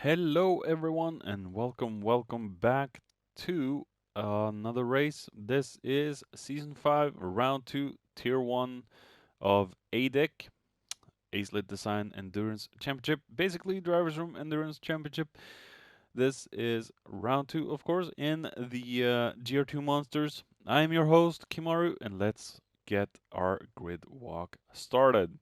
Hello everyone and welcome back to another race. This is season 5, round 2, tier 1 of ADEC, Acelith Design Endurance Championship, basically Drivers Room Endurance Championship. This is round 2, of course, in the GR2 Monsters. I am your host, Kimaru, and let's get our grid walk started.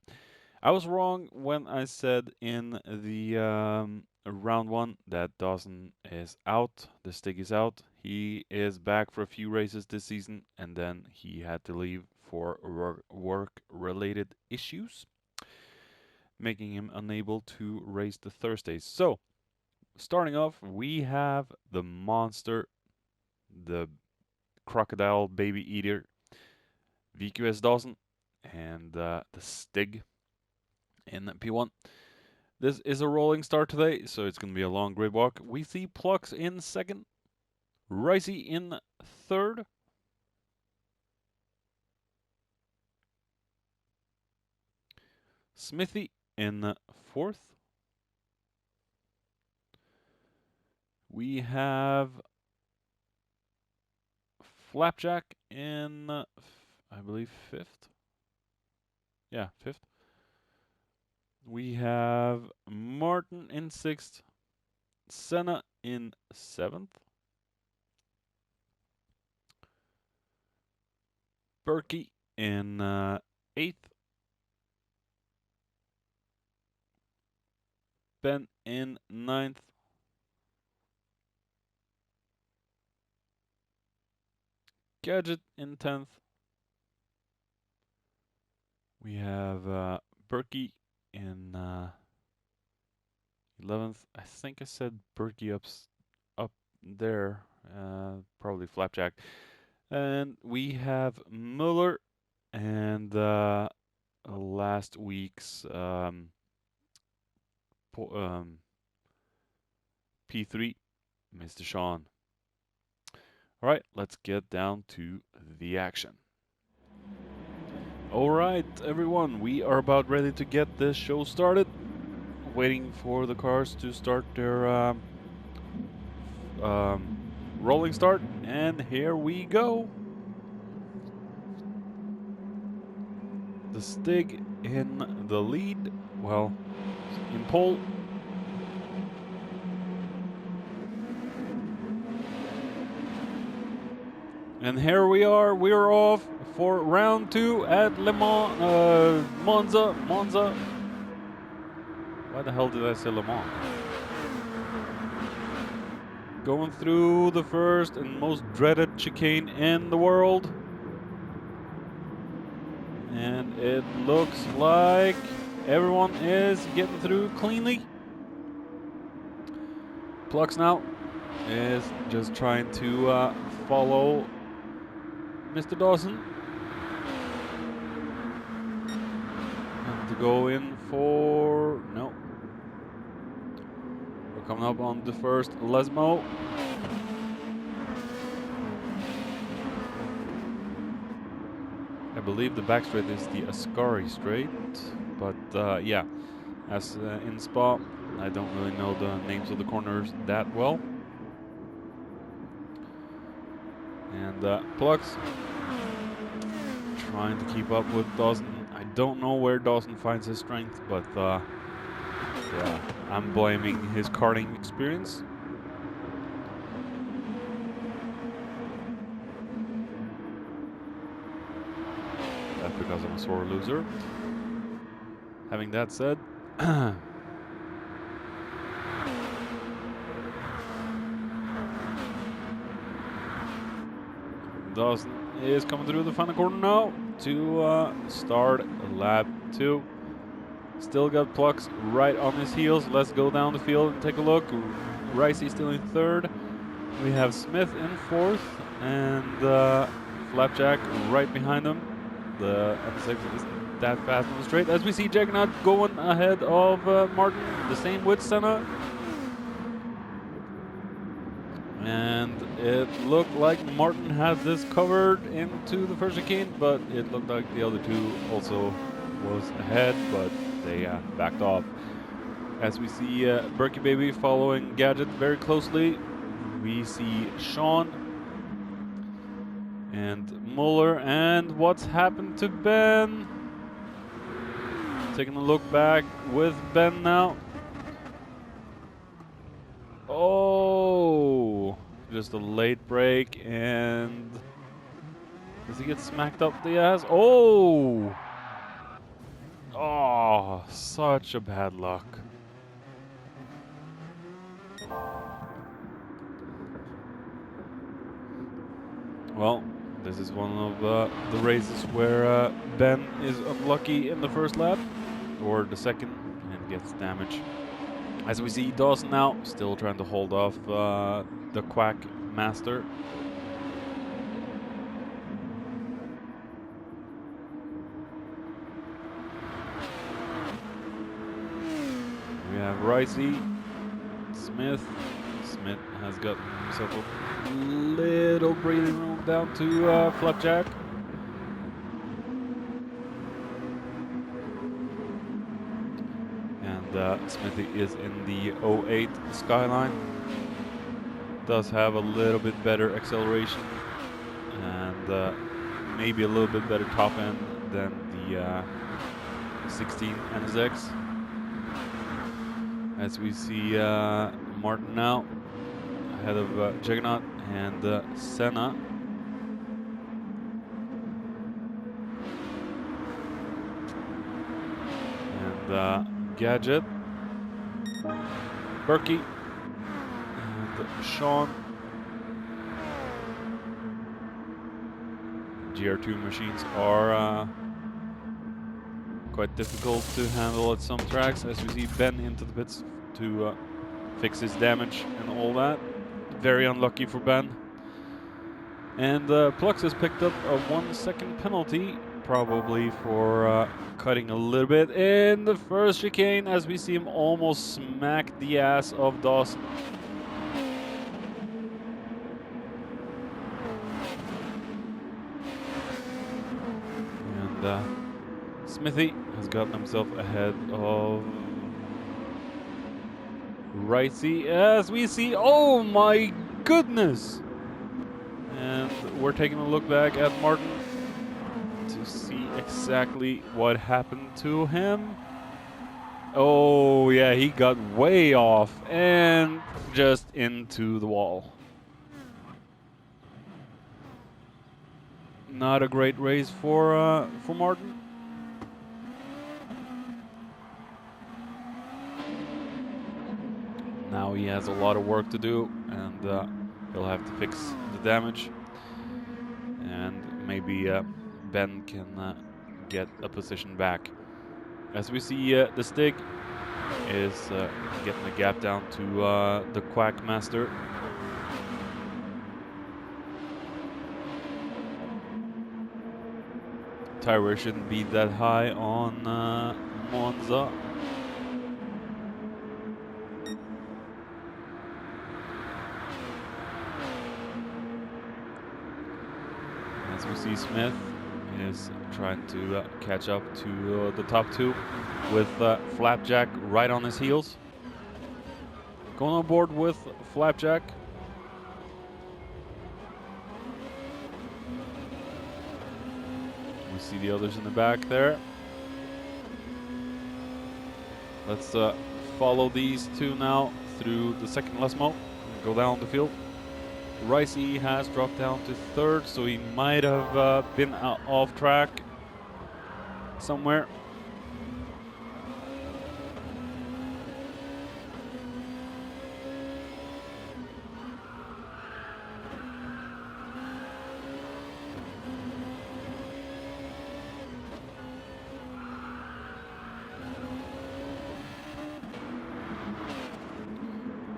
I was wrong when I said in the round 1 that Dawson is out, the stick is out. He is back for a few races this season, and then he had to leave for work-related issues, making him unable to race the Thursdays. So, starting off, we have the monster, the crocodile baby eater, VQS Dawson, and the Stig in P1. This is a rolling start today, so it's going to be a long grid walk. We see Plux in second, Ricey in third, Smithy in fourth. We have Flapjack in, I believe, fifth. Yeah, fifth. We have Martin in sixth, Senna in seventh, Berkey in eighth, Ben in ninth, Gadget in 10th. We have Berkey in 11th. I think I said Berkey up there, probably Flapjack. And we have Muller and last week's P3, Mr. Sean. All right, let's get down to the action. All right, everyone, we are about ready to get this show started. Waiting for the cars to start their rolling start, and here we go. The Stig in the lead, well, in pole. And here we are, we're off for round 2 at Le Mans, Monza. Why the hell did I say Le Mans? Going through the first and most dreaded chicane in the world. And it looks like everyone is getting through cleanly. Plux now is just trying to follow Mr. Dawson. And to go in for... no. We're coming up on the first Lesmo. I believe the back straight is the Ascari straight, but yeah, as in Spa, I don't really know the names of the corners that well. And Plux trying to keep up with Dawson. I don't know where Dawson finds his strength, but yeah, I'm blaming his karting experience. That's because I'm a sore loser. Having that said, Dawson is coming through the final corner now to start lap 2. Still got Plux right on his heels. Let's go down the field and take a look. Ricey still in third. We have Smith in fourth and Flapjack right behind him. The F6 is that fast on the straight. As we see Juggernaut going ahead of Martin, the same with Senna. And it looked like Martin had this covered into the first chicane, but it looked like the other two also was ahead, but they backed off. As we see Berkey Baby following Gadget very closely, we see Sean and Muller, and what's happened to Ben? Taking a look back with Ben now. Oh, just a late break, and does he get smacked up the ass? Oh! Oh, such a bad luck. Well, this is one of the races where Ben is unlucky in the first lap, or the second, and gets damage. As we see Dawson now, still trying to hold off the Quack Master. We have Ricey, Smith. Smith has got himself a little breathing room down to Flapjack. And Smithy is in the 08 Skyline. Does have a little bit better acceleration and maybe a little bit better top end than the 16 NSX. As we see Martin now ahead of Juggernaut and Senna. And Gadget, Berkey, and Sean. GR2 machines are quite difficult to handle at some tracks, as we see Ben into the pits to fix his damage and all that. Very unlucky for Ben. And Plux has picked up a 1 second penalty, probably for cutting a little bit in the first chicane, as we see him almost smack the ass of Dawson. And Smithy has gotten himself ahead of Ricey, as we see, oh my goodness! And we're taking a look back at Martin to see exactly what happened to him. Oh yeah, he got way off and just into the wall. Not a great race for Martin. Now he has a lot of work to do, and he'll have to fix the damage. And maybe Ben can get a position back. As we see, the Stig is getting the gap down to the Quack Master. Tire wear shouldn't be that high on Monza. As we see, Smith is trying to catch up to the top two with Flapjack right on his heels. Going on board with Flapjack. We see the others in the back there. Let's follow these two now through the second Lesmo. Go down the field. Ricey has dropped down to third, so he might have been off track somewhere.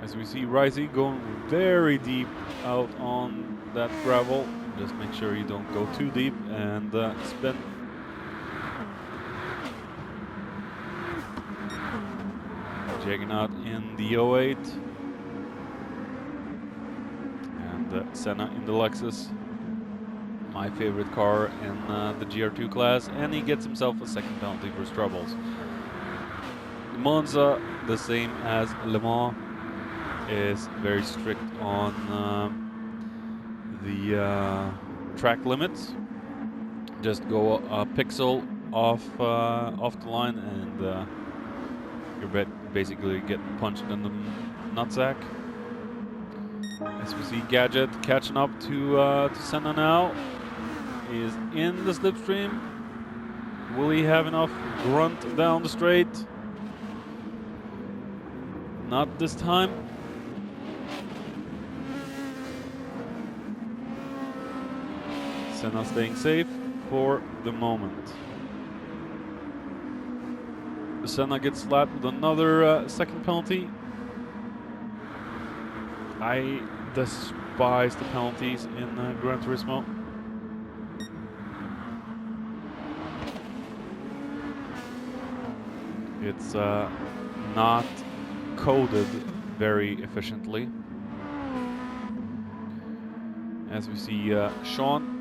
As we see Ricey going very deep out on that gravel. Just make sure you don't go too deep and spin. Juggernaut in the 08. And Senna in the Lexus. My favorite car in the GR2 class. And he gets himself a second penalty for his troubles. Monza, the same as Le Mans, is very strict on the track limits. Just go a pixel off the line, and you're basically getting punched in the nutsack. As we see Gadget catching up to Senna now. He is in the slipstream. Will he have enough grunt down the straight? Not this time. Senna staying safe for the moment. Senna gets slapped with another second penalty. I despise the penalties in Gran Turismo. It's not coded very efficiently. As we see Sean.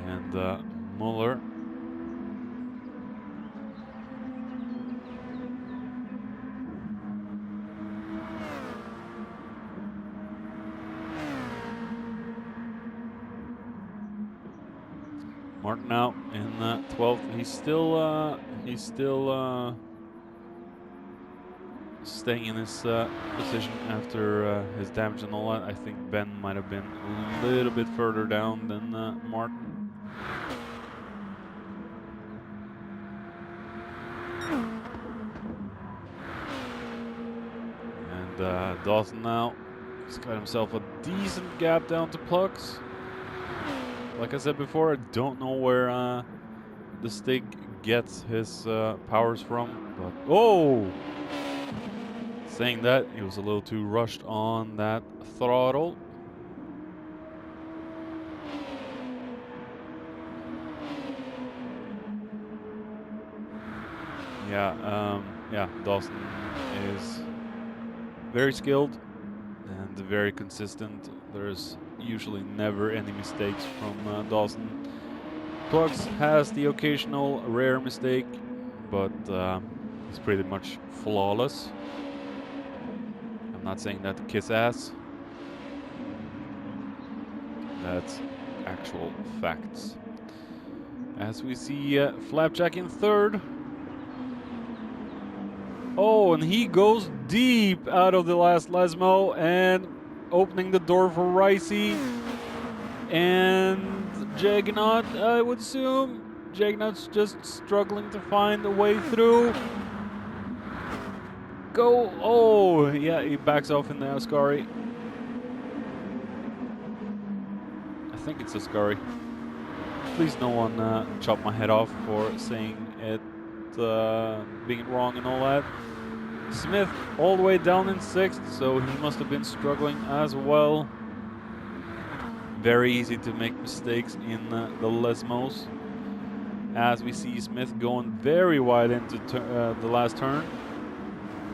And Muller. Martin now in 12th. He's still staying in his position after his damage and all that. I think Ben might have been a little bit further down than Martin. And Dawson now, he's got himself a decent gap down to Plugs. Like I said before, I don't know where the stick gets his powers from, but oh! Saying that, he was a little too rushed on that throttle. Yeah, Dawson is very skilled and very consistent. There's usually never any mistakes from Dawson. Plugs has the occasional rare mistake, but he's pretty much flawless. I'm not saying that to kiss ass. That's actual facts. As we see Flapjack in third. Oh, and he goes deep out of the last Lesmo and opening the door for Ricey and Jaggernaut, I would assume. Jaggernaut's just struggling to find a way through. Go! Oh, yeah, he backs off in the Ascari. I think it's Ascari. Please no one chop my head off for saying it being wrong and all that. Smith all the way down in 6th, so he must have been struggling as well. Very easy to make mistakes in the Lesmos. As we see Smith going very wide into the last turn.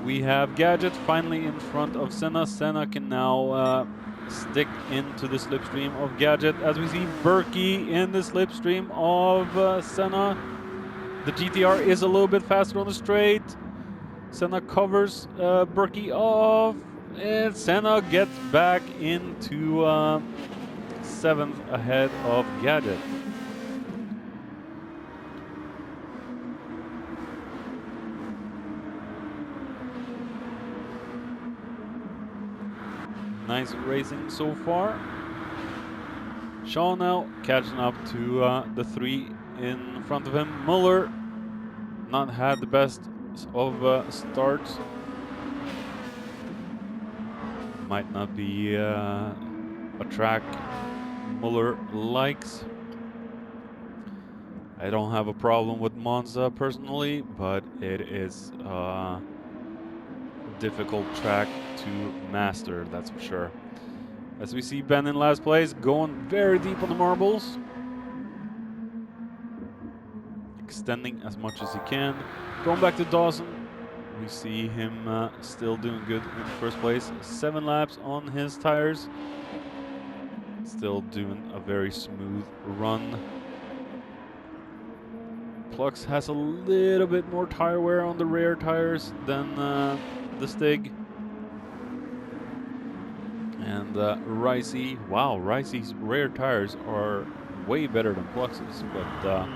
We have Gadget finally in front of Senna. Senna can now stick into the slipstream of Gadget. As we see Berkey in the slipstream of Senna. The GTR is a little bit faster on the straight. Senna covers Berkey off, and Senna gets back into 7th ahead of Gadget. Nice racing so far. Shaw now catching up to the 3 in front of him. Muller not had the best of starts. Might not be a track Muller likes. I don't have a problem with Monza personally, but it is a difficult track to master, that's for sure. As we see Ben in last place, going very deep on the marbles. Extending as much as he can. Going back to Dawson, we see him still doing good in first place. 7 laps on his tires. Still doing a very smooth run. Plux has a little bit more tire wear on the rear tires than the Stig. And Ricey, wow, Ricey's rear tires are way better than Plux's, but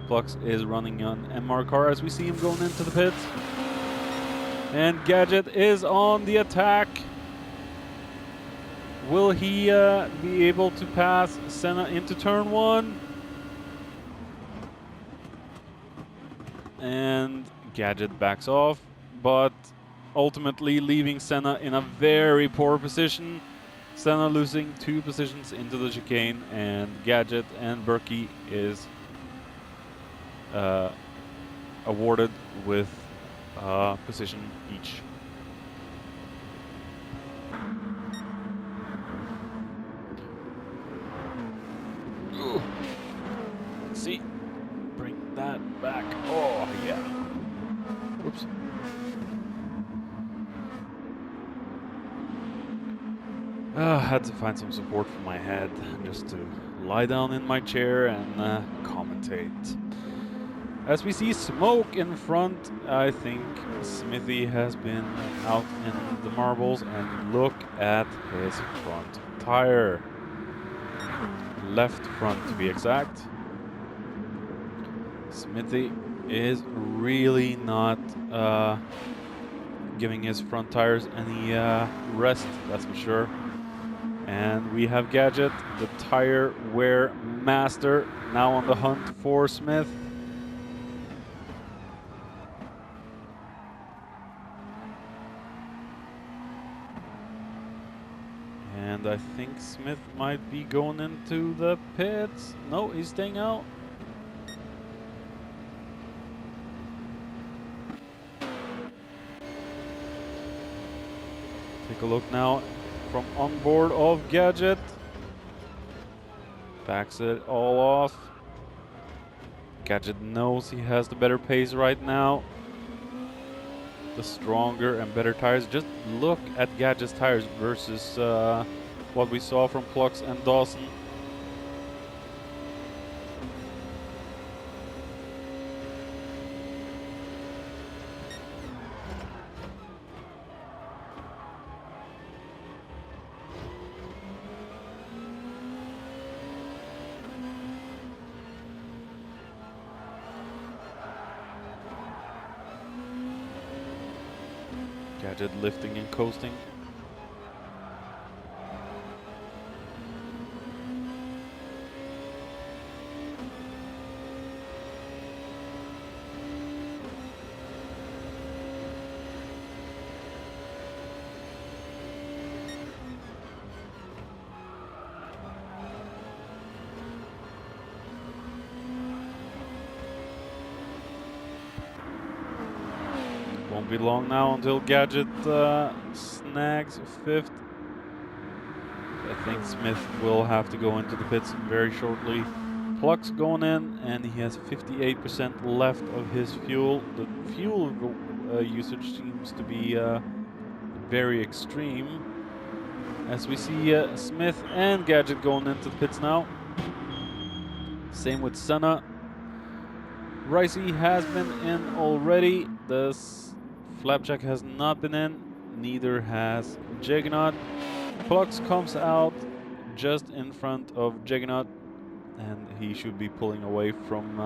Plux is running an MR car as we see him going into the pits. And Gadget is on the attack. Will he be able to pass Senna into turn 1? And Gadget backs off, but ultimately leaving Senna in a very poor position. Senna losing 2 positions into the chicane, and Gadget and Berkey is awarded with a position each. Let's see. Bring that back. Oh, yeah. Whoops. Had to find some support for my head just to lie down in my chair and commentate. As we see smoke in front, I think Smithy has been out in the marbles, and look at his front tire. Left front to be exact. Smithy is really not giving his front tires any rest, that's for sure. And we have Gadget, the tire wear master, now on the hunt for Smith. And I think Smith might be going into the pits. No, he's staying out. Take a look now from on board of Gadget. Backs it all off. Gadget knows he has the better pace right now. The stronger and better tires. Just look at Gadget's tires versus what we saw from Plux and Dawson. Gadget lifting and coasting. Won't be long now until Gadget snags 5th. I think Smith will have to go into the pits very shortly. Plux going in, and he has 58% left of his fuel. The fuel usage seems to be very extreme. As we see Smith and Gadget going into the pits now. Same with Senna. Ricey has been in already. The Flapjack has not been in, neither has Juggernaut. Plux comes out just in front of Juggernaut, and he should be pulling away from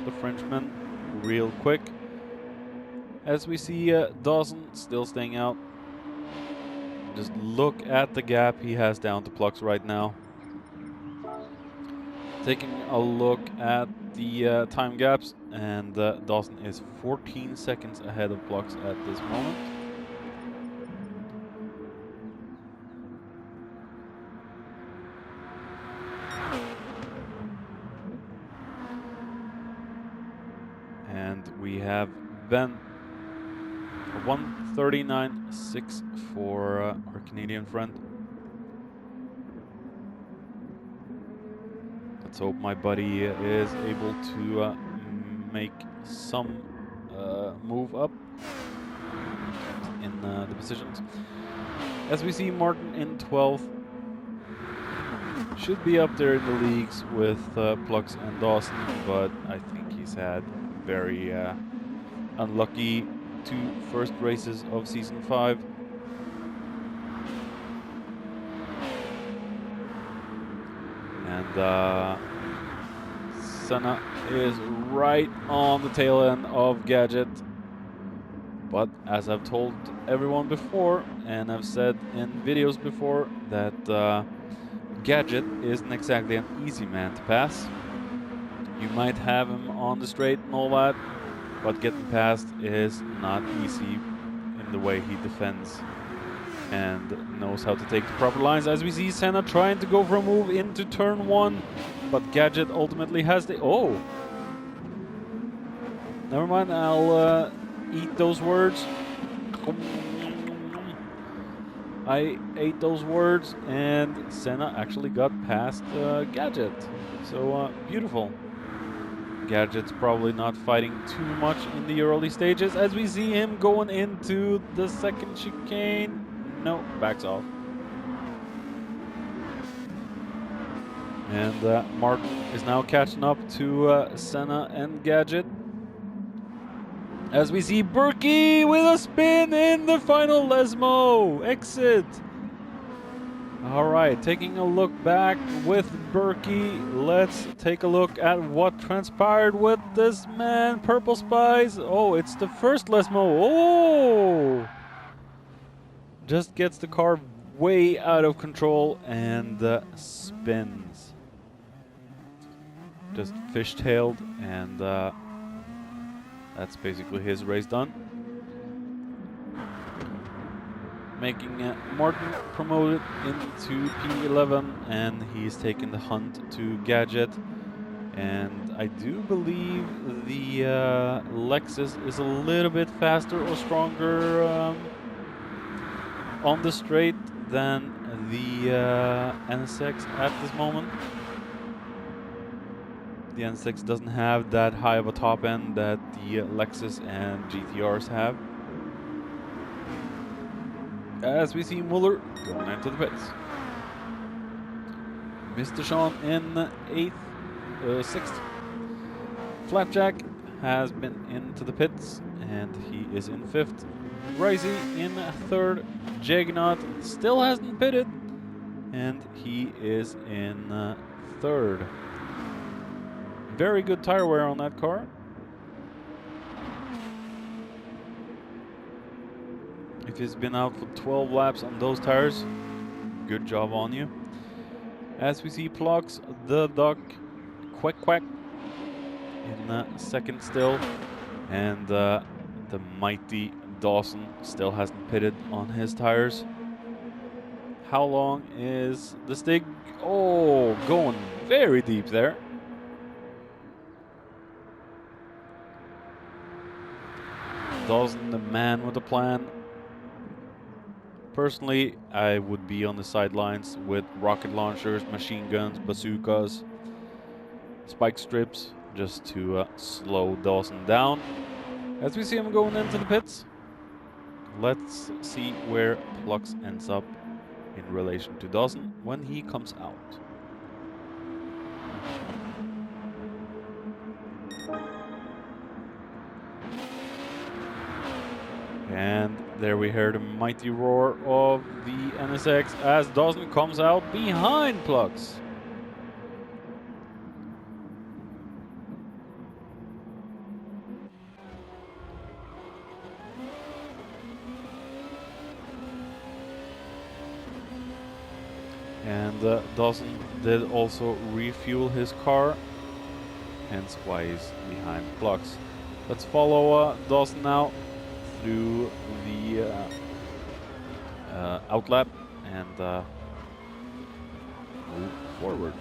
the Frenchman real quick. As we see Dawson still staying out. Just look at the gap he has down to Plux right now. Taking a look at the time gaps, and Dawson is 14 seconds ahead of Plux at this moment. And we have Ben 1:39.6 for our Canadian friend. Let's hope my buddy is able to make some move up in the positions. As we see Martin in 12th, should be up there in the leagues with Plux and Dawson, but I think he's had very unlucky 2 first races of Season 5. And Senna is right on the tail end of Gadget. But as I've told everyone before, and I've said in videos before, that Gadget isn't exactly an easy man to pass. You might have him on the straight and all that, but getting past is not easy in the way he defends and knows how to take the proper lines. As we see Senna trying to go for a move into turn 1, but Gadget ultimately has the... Oh! Never mind, I'll eat those words. I ate those words, and Senna actually got past Gadget. So, beautiful. Gadget's probably not fighting too much in the early stages, as we see him going into the second chicane. No, backs off. And Martin is now catching up to Senna and Gadget. As we see Berkey with a spin in the final Lesmo exit. All right, taking a look back with Berkey, let's take a look at what transpired with this man, Purple Spies. Oh, it's the first Lesmo. Oh! Just gets the car way out of control and spins. Just fishtailed, and that's basically his race done. Making Martin promoted into P11, and he's taken the hunt to Gadget. And I do believe the Lexus is a little bit faster or stronger on the straight than the NSX at this moment. The NSX doesn't have that high of a top end that the Lexus and GTRs have. As we see Muller going into the pits. Mr. Sean in 6th. Flapjack has been into the pits, and he is in 5th. Risey in 3rd. Jaggernaut still hasn't pitted, and he is in 3rd. Very good tire wear on that car. If he's been out for 12 laps on those tires, good job on you. As we see Plux, the Duck, Quack Quack in 2nd still, and the mighty Dawson still hasn't pitted on his tires. How long is the Stig? Oh, going very deep there. Dawson, the man with a plan. Personally, I would be on the sidelines with rocket launchers, machine guns, bazookas, spike strips, just to slow Dawson down. As we see him going into the pits, let's see where Plux ends up in relation to Dawson when he comes out. And there we hear the mighty roar of the NSX as Dawson comes out behind Plux. And Dawson did also refuel his car, hence why he's behind Plux. Let's follow Dawson now through the outlap and move forward.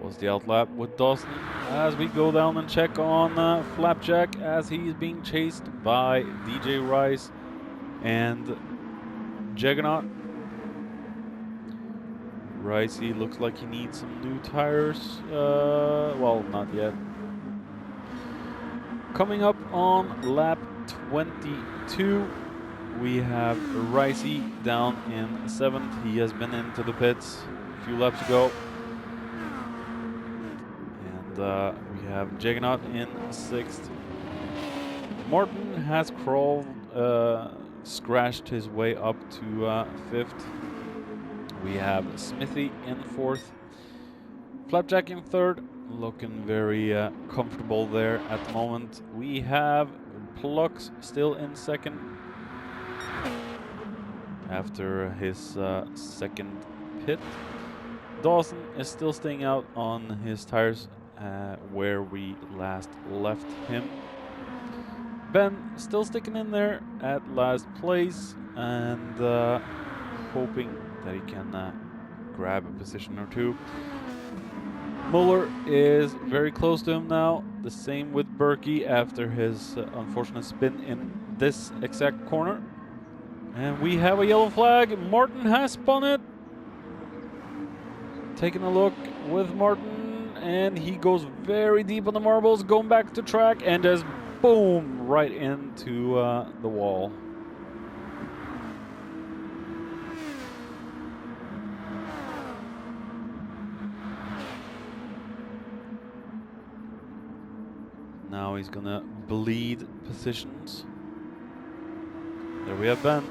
was the outlap with Dawson as we go down and check on Flapjack as he's being chased by DJ Rice and Juggernaut. Rice, he looks like he needs some new tires. Well, not yet. Coming up on lap 22, we have Ricey down in 7th. He has been into the pits a few laps ago. And we have Juggernaut in 6th. Morton has crawled, scratched his way up to 5th. We have Smithy in 4th. Flapjack in 3rd. Looking very comfortable there at the moment. We have Plux still in 2nd after his 2nd pit. Dawson is still staying out on his tires where we last left him. Ben still sticking in there at last place and hoping that he can grab a position or two. Muller is very close to him now. The same with Berkey after his unfortunate spin in this exact corner. And we have a yellow flag. Martin has spun it. Taking a look with Martin, and he goes very deep on the marbles, going back to track, and just boom, right into the wall. Now he's gonna bleed positions. There we have Ben.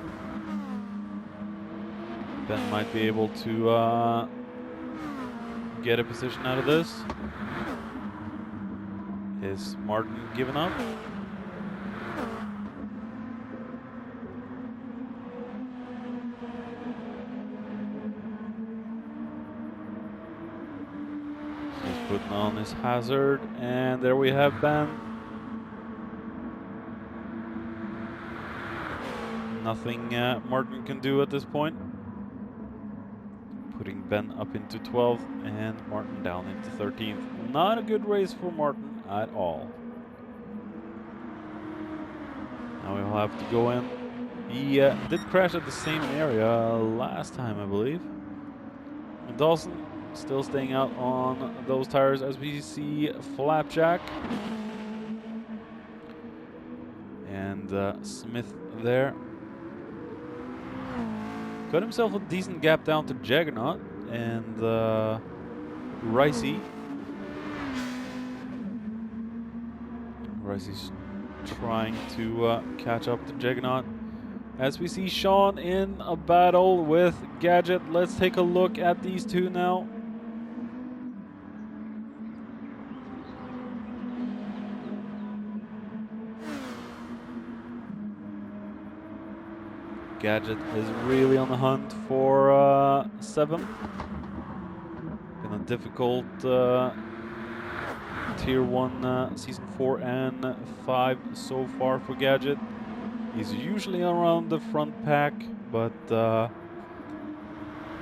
Ben might be able to get a position out of this. Is Martin giving up? He's putting on his hazard, and there we have Ben. Nothing Martin can do at this point. Putting Ben up into 12th and Martin down into 13th. Not a good race for Martin at all. Now we'll have to go in. He did crash at the same area last time, I believe. And Dawson still staying out on those tires as we see Flapjack. And Smith there. Got himself a decent gap down to Juggernaut and Ricey. Ricey's trying to catch up to Juggernaut. As we see Sean in a battle with Gadget. Let's take a look at these two now. Gadget is really on the hunt for 7th. Been a difficult Tier 1 Season 4 and 5 so far for Gadget. He's usually around the front pack, but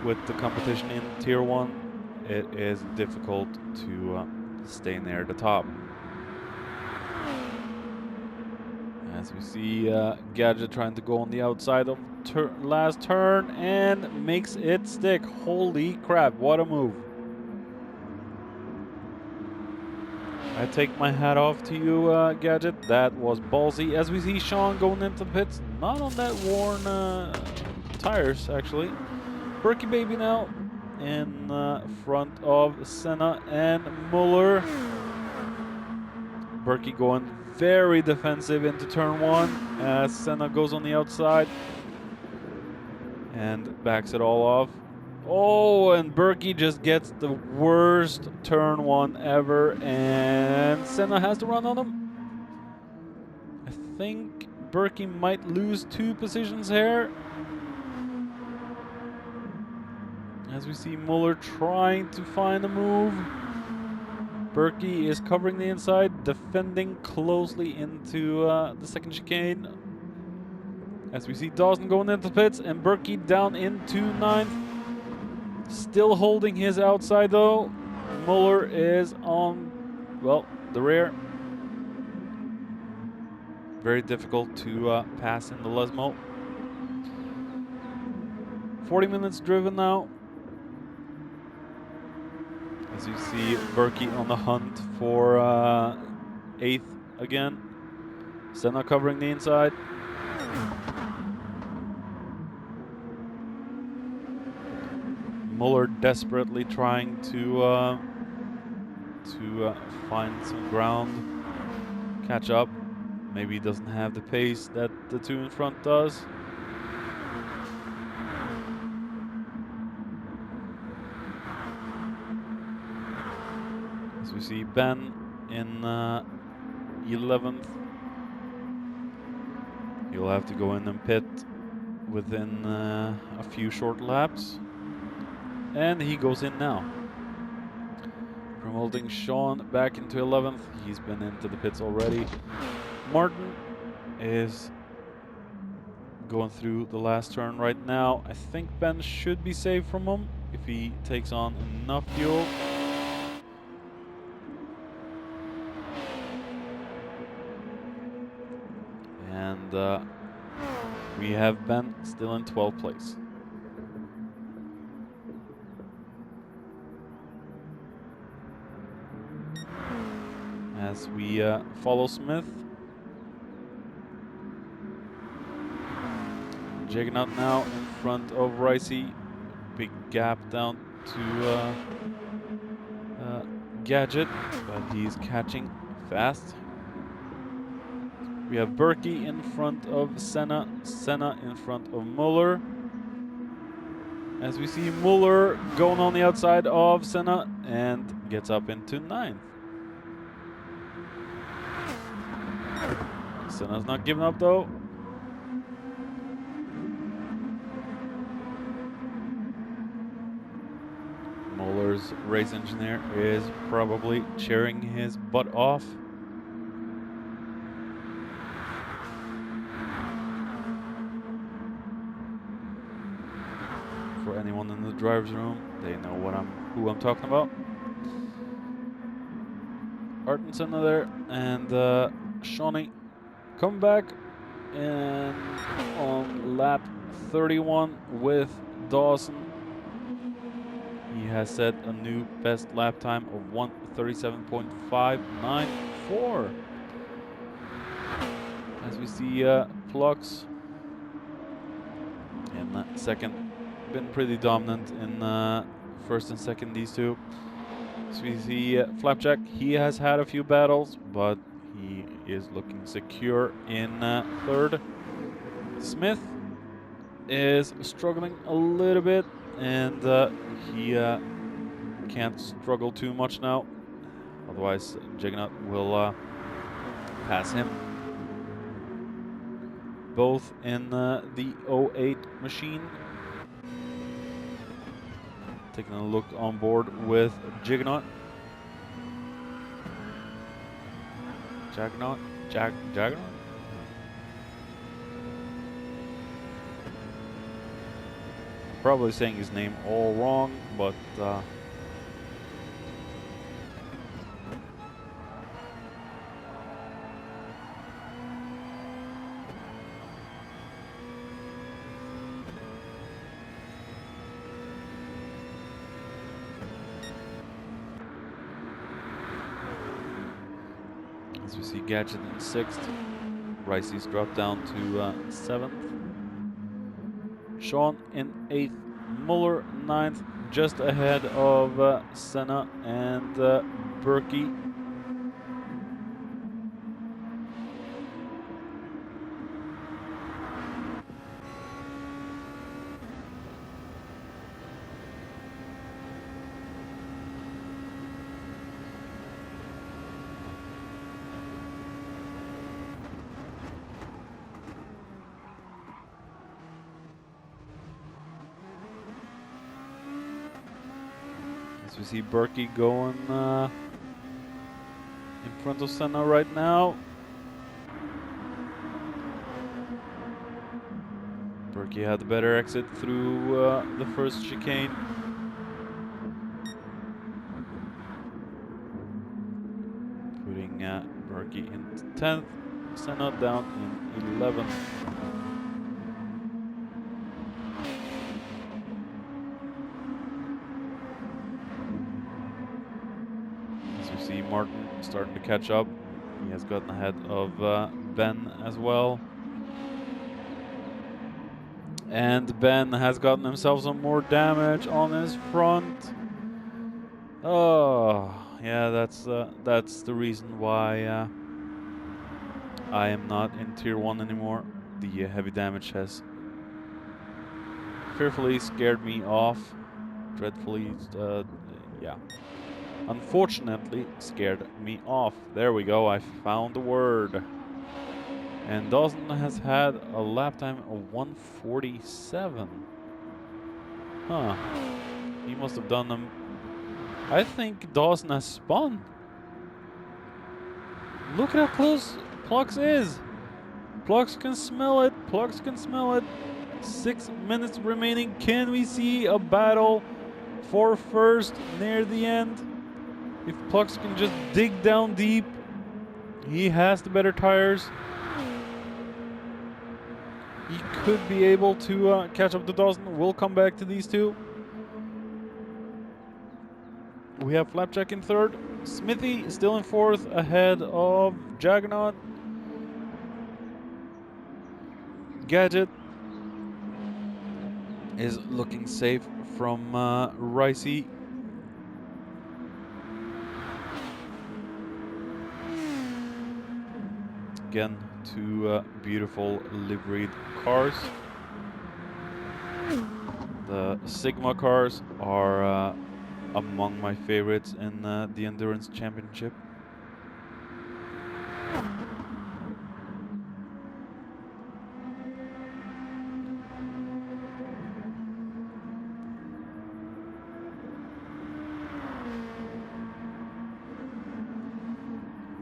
with the competition in Tier 1, it is difficult to stay near the top. As we see Gadget trying to go on the outside of last turn and makes it stick. Holy crap, what a move. I take my hat off to you, Gadget. That was ballsy. As we see Sean going into the pits, not on that worn tires, actually. Berkey Baby now in front of Senna and Muller. Berkey going very defensive into turn 1 as Senna goes on the outside and backs it all off. Oh, and Berkey just gets the worst turn 1 ever, and Senna has to run on him. I think Berkey might lose 2 positions here. As we see Muller trying to find a move. Berkey is covering the inside, defending closely into the second chicane. As we see Dawson going into the pits and Berkey down into 9th. Still holding his outside though. Muller is on, well, the rear. Very difficult to pass in the Lesmo. 40 minutes driven now. As you see, Berkey on the hunt for 8th again. Senna covering the inside. Muller desperately trying to find some ground, catch up. Maybe he doesn't have the pace that the two in front does. As we see Ben in 11th. He'll have to go in and pit within a few short laps. And he goes in now. Promoting Sean back into 11th. He's been into the pits already. Martin is going through the last turn right now. I think Ben should be safe from him if he takes on enough fuel. And we have Ben still in 12th place. As we follow Smith. Juggernaut now in front of Ricey. Big gap down to Gadget, but he's catching fast. We have Berkey in front of Senna, Senna in front of Muller. As we see Muller going on the outside of Senna and gets up into 9th. Senna's not giving up though. Muller's race engineer is probably cheering his butt off. For anyone in the driver's room, they know who I'm talking about. Artensen there, and Shawnee come back and on lap 31 with Dawson. He has set a new best lap time of 1:37.594. As we see Plux in second, been pretty dominant in first and second, these two. So we see Flapjack, he has had a few battles, but he is looking secure in third. Smith is struggling a little bit, and he can't struggle too much now. Otherwise, Juggernaut will pass him. Both in the 08 machine. Taking a look on board with Juggernaut. Juggernaut? Probably saying his name all wrong, but as we see Gadget in 6th, Ricey's dropped down to 7th. Sean in 8th, Muller 9th, just ahead of Senna and Berkey. We see Berkey going in front of Senna right now. Berkey had the better exit through the first chicane. Murky in 10th, Senna down in 11th. As you see, Martin starting to catch up. He has gotten ahead of Ben as well. And Ben has gotten himself some more damage on his front. Oh, yeah, that's the reason why I am not in Tier 1 anymore. The heavy damage has fearfully scared me off. Dreadfully, yeah. Unfortunately, scared me off. There we go, I found the word. And Dawson has had a lap time of 1:47. Huh. He must have done them. I think Dawson has spun. Look at how close Plux is. Plux can smell it. Plux can smell it. 6 minutes remaining. Can we see a battle for first near the end? If Plux can just dig down deep, he has the better tires. He could be able to catch up to Dawson. We'll come back to these two. We have Flapjack in third. Smithy still in fourth, ahead of Juggernaut. Gadget is looking safe from Ricey. Again, two beautiful liveried cars. The Sigma cars are among my favorites in the Endurance Championship.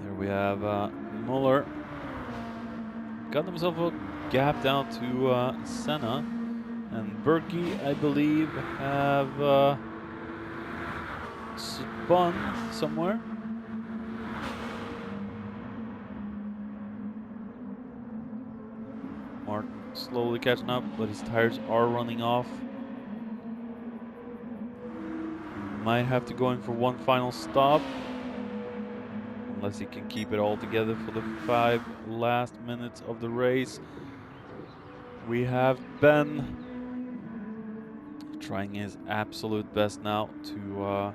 There we have Muller. Got himself a gap down to Senna. And Berkey, I believe, have spun somewhere. Martin slowly catching up, but his tires are running off. Might have to go in for one final stop. Unless he can keep it all together for the 5 last minutes of the race. We have Ben trying his absolute best now to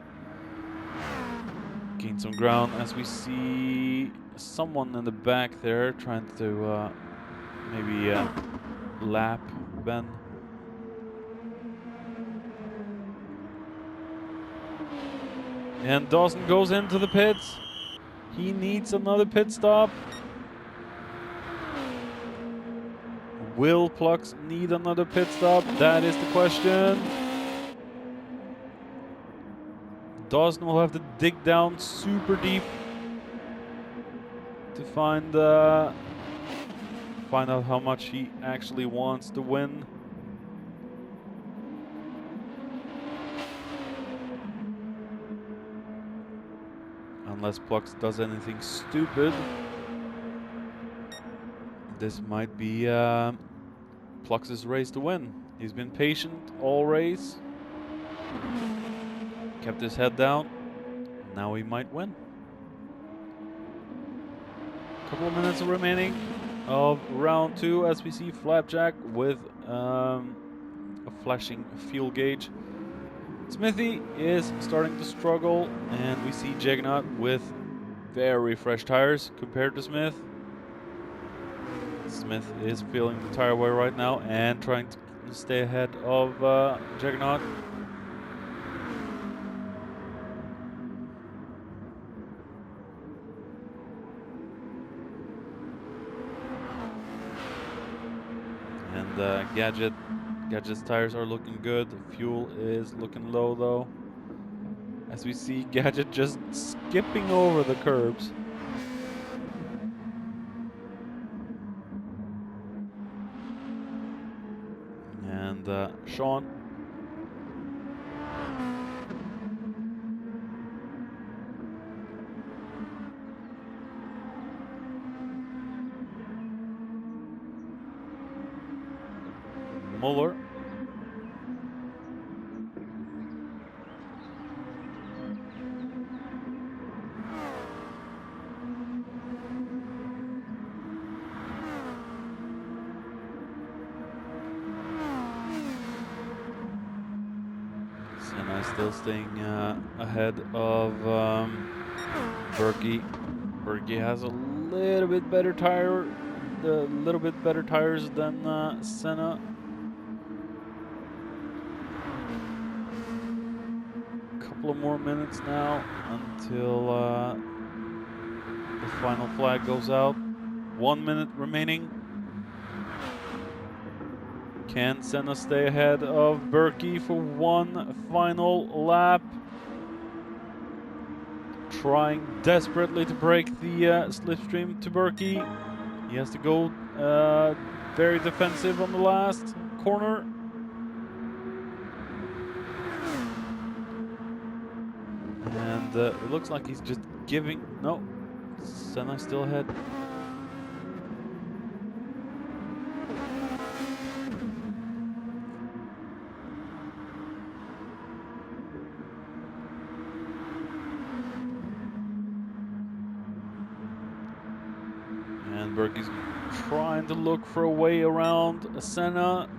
gain some ground, as we see someone in the back there trying to maybe lap Ben. And Dawson goes into the pits. He needs another pit stop. Will Plux need another pit stop? That is the question. Dawson will have to dig down super deep to find out how much he actually wants to win. Unless Plux does anything stupid, this might be Plux's race to win. He's been patient all race, kept his head down. Now he might win. Couple of minutes remaining of round 2, as we see Flapjack with a flashing fuel gauge. Smithy is starting to struggle, and we see Juggernaut with very fresh tires compared to Smith. Smith is feeling the tire wear right now and trying to stay ahead of Juggernaut. And Gadget's tires are looking good. Fuel is looking low though, as we see Gadget just skipping over the curbs. And Sean Muller. Senna still staying ahead of Berkey. Berkey has a little bit better tires than Senna. Couple of more minutes now until the final flag goes out. 1 minute remaining. Can Senna stay ahead of Berkey for one final lap? Trying desperately to break the slipstream to Berkey. He has to go very defensive on the last corner. And it looks like he's just giving... No, Senna still ahead. And Berkey's trying to look for a way around Senna.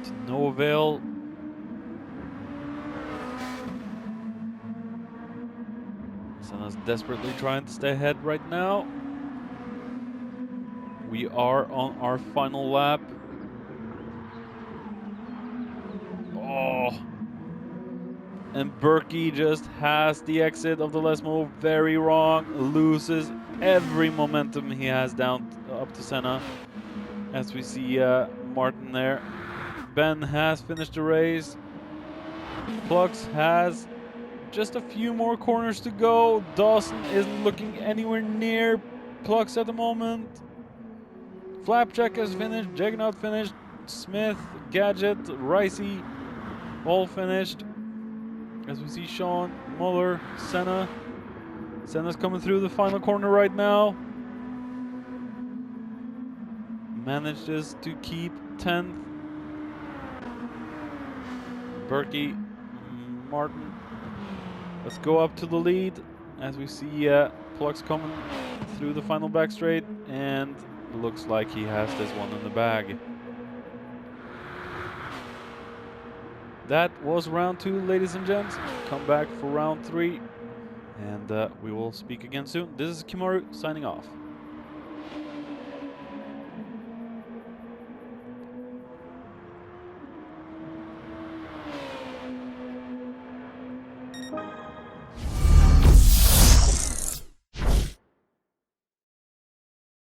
To no avail. Senna's desperately trying to stay ahead right now. We are on our final lap. Oh. And Berkey just has the exit of the last move very wrong. Loses every momentum he has down up to Senna. As we see Martin there. Ben has finished the race. Plux has just a few more corners to go. Dawson isn't looking anywhere near Plux at the moment. Flapjack has finished. Juggernaut finished. Smith, Gadget, Ricey all finished. As we see Sean, Muller, Senna. Senna's coming through the final corner right now. Manages to keep 10th. Berkey, Martin. Let's go up to the lead as we see Plux coming through the final back straight, and looks like he has this one in the bag. That was round 2, ladies and gents. Come back for round 3, and we will speak again soon. This is Kimaru signing off.